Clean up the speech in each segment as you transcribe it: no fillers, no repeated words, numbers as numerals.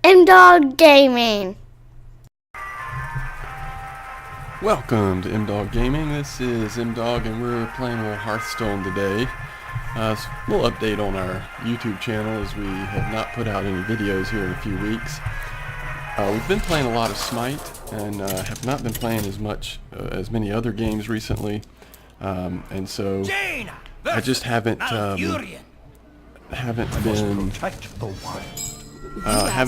M-Dog Gaming. Welcome to M-Dog Gaming. This is M-Dog and we're playing a little Hearthstone today. A little update on our YouTube channel as we have not put out any videos here in a few weeks. We've been playing a lot of Smite and have not been playing as as many other games recently. And so I just haven't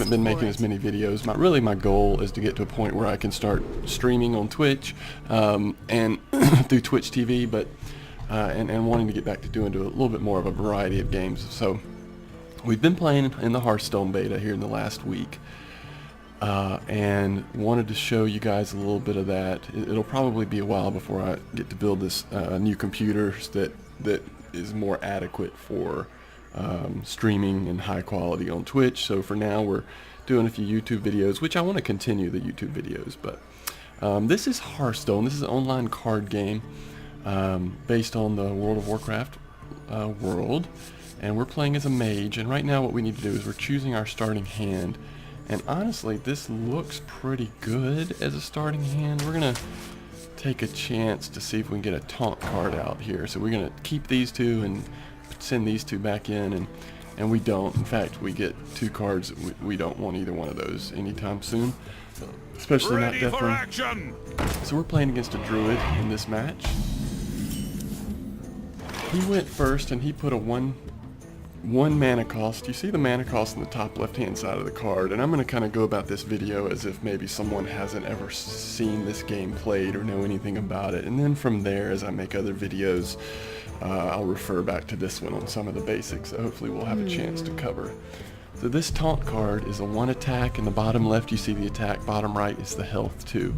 been making as many videos. My goal is to get to a point where I can start streaming on Twitch and through Twitch TV, but and wanting to get back to doing a little bit more of a variety of games. So we've been playing in the Hearthstone beta here in the last week, and wanted to show you guys a little bit of that. It'll probably be a while before I get to build this new computer that is more adequate for streaming and high quality on Twitch. So for now we're doing a few YouTube videos, which I want to continue the YouTube videos, but this is Hearthstone. This is an online card game based on the World of Warcraft world, and we're playing as a mage. And right now what we need to do is we're choosing our starting hand, and honestly this looks pretty good as a starting hand. We're gonna take a chance to see if we can get a taunt card out here. So we're gonna keep these two and send these two back in, and we don't. In fact, we get two cards. We don't want either one of those anytime soon, especially not Death Run. So we're playing against a druid in this match. He went first and he put a one mana cost. You see the mana cost in the top left hand side of the card, and I'm going to kind of go about this video as if maybe someone hasn't ever seen this game played or know anything about it, and then from there, as I make other videos, I'll refer back to this one on some of the basics that hopefully we'll have a chance to cover. So this taunt card is a 1 attack. In the bottom left you see the attack, bottom right is the health too.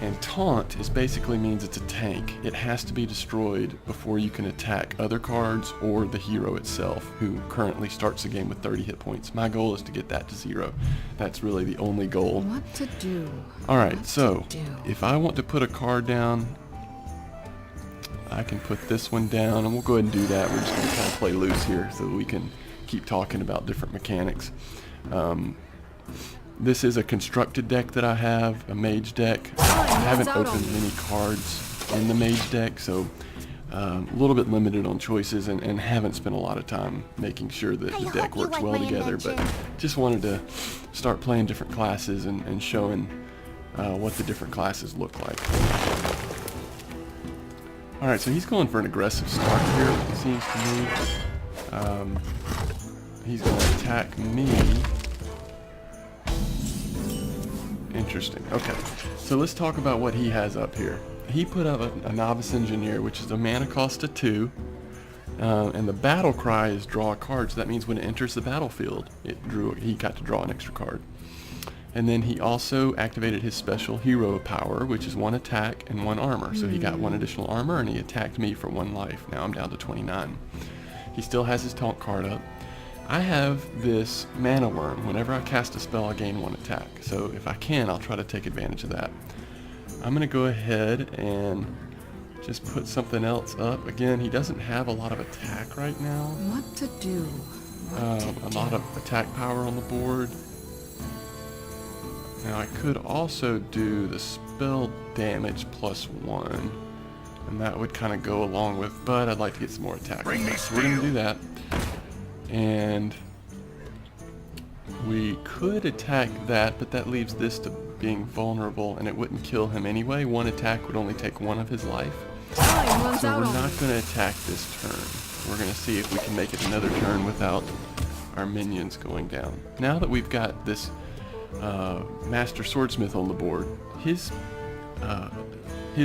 And taunt basically means it's a tank. It has to be destroyed before you can attack other cards or the hero itself, who currently starts the game with 30 hit points. My goal is to get that to 0. That's really the only goal. What to do? Alright, so if I want to put a card down, I can put this one down, and we'll go ahead and do that. We're just going to kind of play loose here so that we can keep talking about different mechanics. This is a constructed deck that I have, a mage deck. I haven't opened many cards in the mage deck, so a little bit limited on choices, and haven't spent a lot of time making sure that the deck works well together, but just wanted to start playing different classes and showing what the different classes look like. Alright, so he's going for an aggressive start here, it seems to me. He's going to attack me. Interesting. Okay, so let's talk about what he has up here. He put up a Novice Engineer, which is a mana cost of 2, and the battle cry is draw a card, so that means when it enters the battlefield, he got to draw an extra card. And then he also activated his special hero power, which is 1 attack and 1 armor. So he got 1 additional armor, and he attacked me for 1 life. Now I'm down to 29. He still has his taunt card up. I have this mana worm. Whenever I cast a spell, I gain 1 attack. So if I can, I'll try to take advantage of that. I'm going to go ahead and just put something else up. Again, he doesn't have a lot of attack right now. What to do? A lot of attack power on the board. Now I could also do the spell damage +1, and that would kind of go along with, but I'd like to get some more attack. So we're going to do that. And we could attack that, but that leaves this to being vulnerable, and it wouldn't kill him anyway. 1 attack would only take 1 of his life. So we're not going to attack this turn. We're going to see if we can make it another turn without our minions going down. Now that we've got this Master Swordsmith on the board, his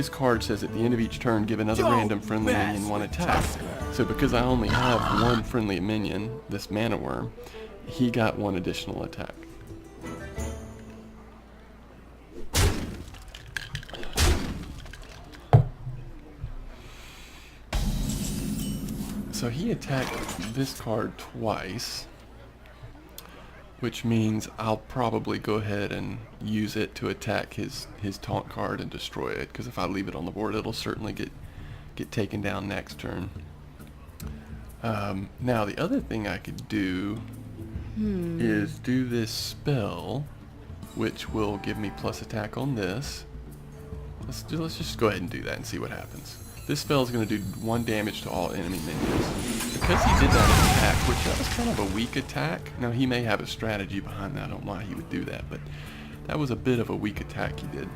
card says at the end of each turn, give another random friendly minion 1 attack. So because I only have 1 friendly minion, this mana worm, he got 1 additional attack. So he attacked this card twice, which means I'll probably go ahead and use it to attack his taunt card and destroy it, because if I leave it on the board, it'll certainly get taken down next turn. Now the other thing I could do is do this spell, which will give me plus attack on this. Let's just go ahead and do that and see what happens. This spell is going to do 1 damage to all enemy minions. Because he did that attack, which that was kind of a weak attack. Now he may have a strategy behind that. I don't know why he would do that, but that was a bit of a weak attack he did.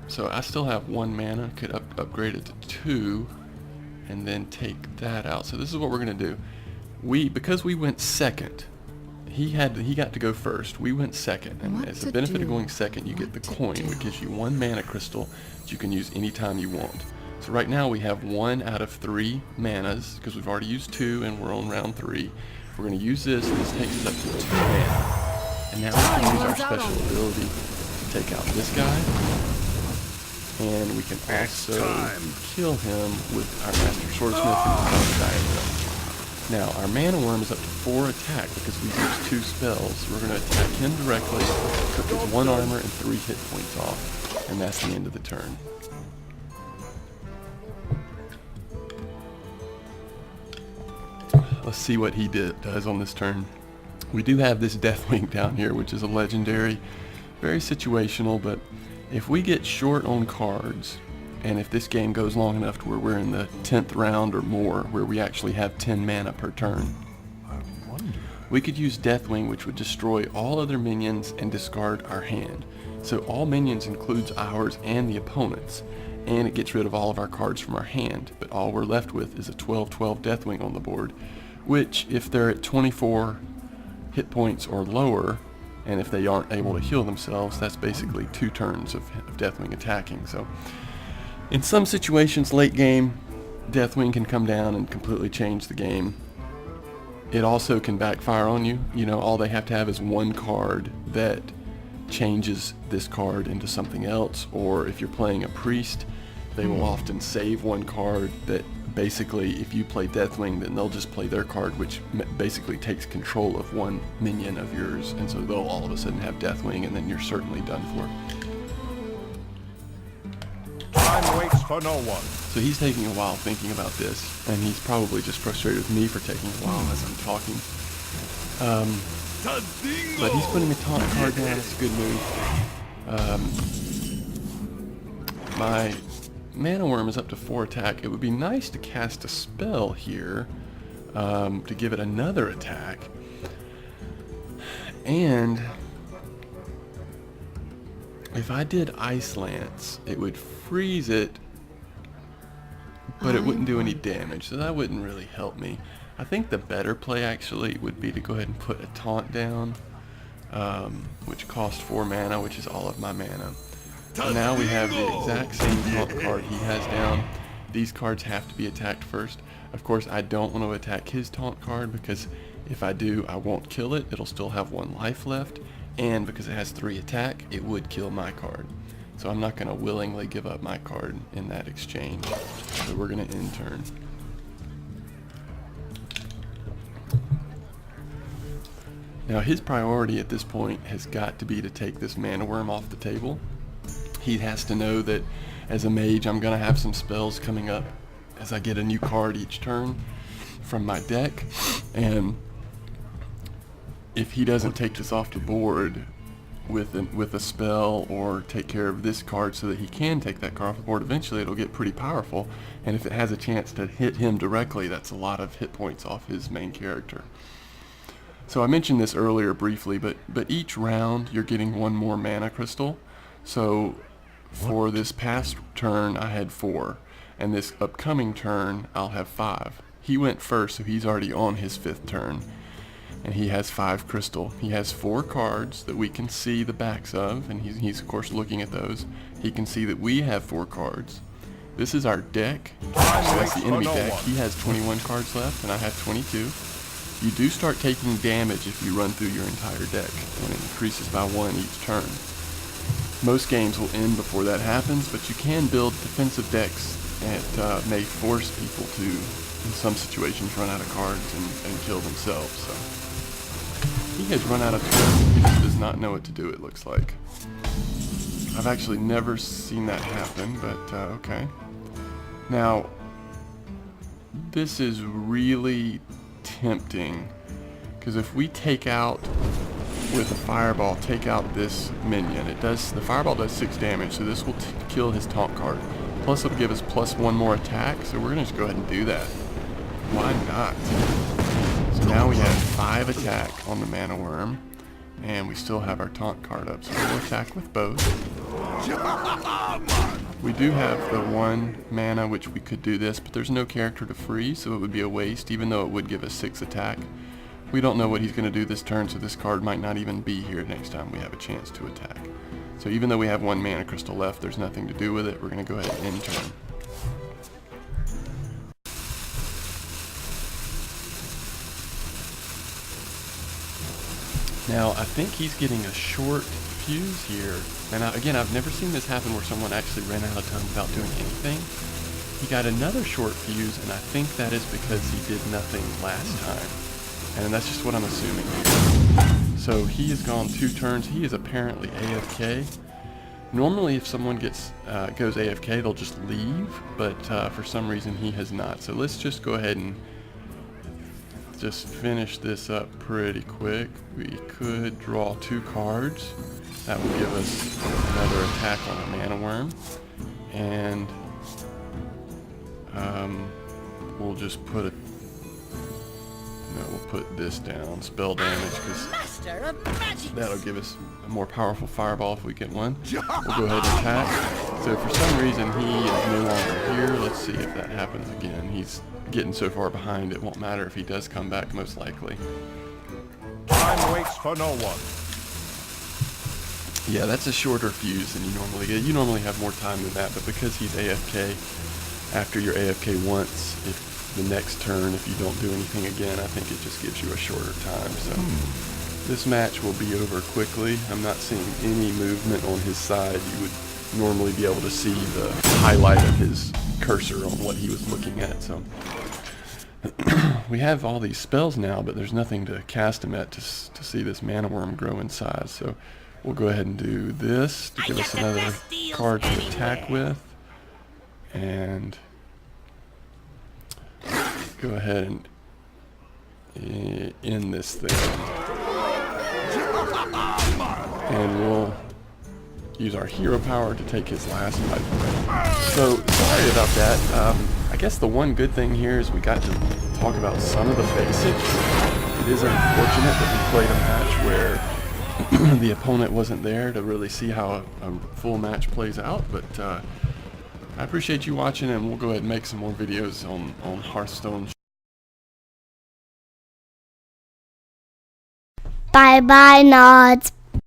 So I still have 1 mana. Could upgrade it to 2, and then take that out. So this is what we're going to do. Because we went second, he got to go first. We went second, and as a benefit of going second, you get the coin, which gives you 1 mana crystal that you can use anytime you want. So right now we have 1 out of 3 manas because we've already used 2, and we're on round 3. We're going to use this. This takes us up to 2 mana, and now we can use our special ability to take out this guy, and we can also kill him with our Master Swordsmith and our Diadem. Now, our Mana Worm is up to 4 attack because we used 2 spells. We're going to attack him directly, took his 1 armor and 3 hit points off, and that's the end of the turn. Let's see what he does on this turn. We do have this Deathwing down here, which is a legendary, very situational, but if we get short on cards, and if this game goes long enough to where we're in the 10th round or more, where we actually have 10 mana per turn, we could use Deathwing, which would destroy all other minions and discard our hand. So all minions includes ours and the opponent's, and it gets rid of all of our cards from our hand, but all we're left with is a 12/12 Deathwing on the board, which if they're at 24 hit points or lower, and if they aren't able to heal themselves, that's basically 2 turns of Deathwing attacking. So in some situations late game, Deathwing can come down and completely change the game. It also can backfire on you. You know, all they have to have is 1 card that changes this card into something else, or if you're playing a priest, they will often save 1 card that basically, if you play Deathwing, then they'll just play their card, which basically takes control of 1 minion of yours, and so they'll all of a sudden have Deathwing, and then you're certainly done for. Time waits for no one. So he's taking a while thinking about this, and he's probably just frustrated with me for taking a while as I'm talking. But he's putting a taunt card down. It's a good move. My Mana Worm is up to 4 attack. It would be nice to cast a spell here to give it another attack. And if I did Ice Lance, it would freeze it, but it wouldn't do any damage, so that wouldn't really help me. I think the better play actually would be to go ahead and put a taunt down, which costs 4 mana, which is all of my mana. And now we have the exact same taunt card he has down. These cards have to be attacked first. Of course, I don't want to attack his taunt card because if I do, I won't kill it. It'll still have 1 life left, and because it has 3 attack, it would kill my card. So I'm not going to willingly give up my card in that exchange. So we're going to end turn. Now his priority at this point has got to be to take this Mana Worm off the table. He has to know that as a mage I'm going to have some spells coming up as I get a new card each turn from my deck, and if he doesn't take this off the board with a spell or take care of this card so that he can take that card off the board, eventually it'll get pretty powerful, and if it has a chance to hit him directly, that's a lot of hit points off his main character. So I mentioned this earlier briefly, but each round you're getting 1 more mana crystal. So for this past turn I had 4, and this upcoming turn I'll have 5. He went first, so he's already on his 5th turn, and he has 5 crystal. He has 4 cards that we can see the backs of, and he's of course looking at those. He can see that we have 4 cards. This is our deck, so that's the enemy deck. He has 21 cards left, and I have 22. You do start taking damage if you run through your entire deck, and it increases by 1 each turn. Most games will end before that happens, but you can build defensive decks that may force people to, in some situations, run out of cards and kill themselves. So he has run out of turns. He just does not know what to do, it looks like. I've actually never seen that happen, but okay. Now, this is really tempting Because if we take out with a fireball, take out this minion, the fireball does 6 damage, so this will kill his taunt card. Plus it'll give us +1 more attack, so we're gonna just go ahead and do that. Why not? So now we have 5 attack on the mana worm, and we still have our taunt card up, so we'll attack with both. We do have the 1 mana, which we could do this, but there's no character to freeze, so it would be a waste, even though it would give us 6 attack. We don't know what he's going to do this turn, so this card might not even be here next time we have a chance to attack. So even though we have 1 mana crystal left, there's nothing to do with it. We're going to go ahead and end turn. Now, I think he's getting a short fuse here. And again, I've never seen this happen where someone actually ran out of time without doing anything. He got another short fuse, and I think that is because he did nothing last time. And that's just what I'm assuming. So he has gone 2 turns. He is apparently AFK. Normally, if someone goes AFK, they'll just leave, but for some reason he has not. So let's just go ahead and just finish this up pretty quick. We could draw 2 cards. That will give us another attack on a mana worm. And we'll just put we'll put this down, spell damage, because that'll give us a more powerful fireball if we get one. We'll go ahead and attack. So for some reason he is no longer here. Let's see if that happens again. He's getting so far behind it won't matter if he does come back, most likely. Time waits for no one. Yeah, that's a shorter fuse than you normally get. You normally have more time than that, but because he's AFK, after you're AFK once, if the next turn, if you don't do anything again, I think it just gives you a shorter time. So this match will be over quickly. I'm not seeing any movement on his side. You would normally be able to see the highlight of his cursor on what he was looking at. So we have all these spells now, but there's nothing to cast him at to see this mana worm grow in size. So we'll go ahead and do this to give us another card to attack with. And go ahead and end this thing. And we'll use our hero power to take his last life. So, sorry about that. I guess the one good thing here is we got to talk about some of the basics. It is unfortunate that we played a match where the opponent wasn't there to really see how a full match plays out, but I appreciate you watching, and we'll go ahead and make some more videos on Hearthstone. Bye bye, Nods.